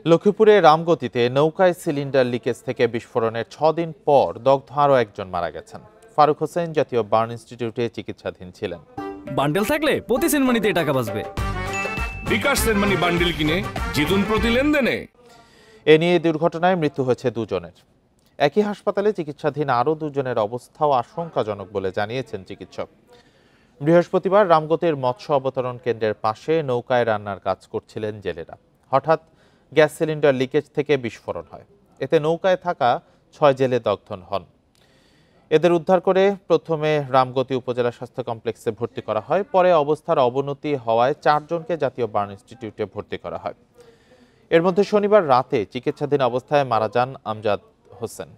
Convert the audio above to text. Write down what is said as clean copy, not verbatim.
লক্ষ্মীপুরে রামগতিতে নৌকায় cylinder leakage থেকে বিস্ফোরণের ৬ দিন পর দগ্ধ আরও একজন মারা গেছেন। ফারুক হোসেন জাতীয় বার্ন ইনস্টিটিউটে চিকিৎসাধীন ছিলেন। বান্ডেল থাকলে প্রতি সেনমানিতে টাকা বাঁচবে। বিকাশ সেনমানি বান্ডেল কিনে জিতুন প্রতি লেনদেনে। এ নিয়ে দুর্ঘটনায় মৃত্যু হয়েছে দুজনের। একই হাসপাতালে চিকিৎসাধীন আরও দুজনের অবস্থাও আশঙ্কাজনক বলে জানিয়েছেন চিকিৎসক। বৃহস্পতিবার রামগতির মৎস্য অবতরণ কেন্দ্রের পাশে নৌকায় রান্নার কাজ করছিলেন জেলেরা। হঠাৎ গ্যাস সিলিন্ডার লিকেজ থেকে বিস্ফোরণ হয়। এতে নৌকায় থাকা ৬ জেলে দগ্ধ হন। এদের উদ্ধার করে প্রথমে রামগতি উপজেলা স্বাস্থ্য কমপ্লেক্সে ভর্তি করা হয়। পরে অবস্থার অবনতি হওয়ায় ৪ জনকে জাতীয় বার্ন ইনস্টিটিউটে ভর্তি করা হয়। এর মধ্যে শনিবার রাতে চিকিৎসাধীন অবস্থায় মারা যান আমজাদ হোসেন।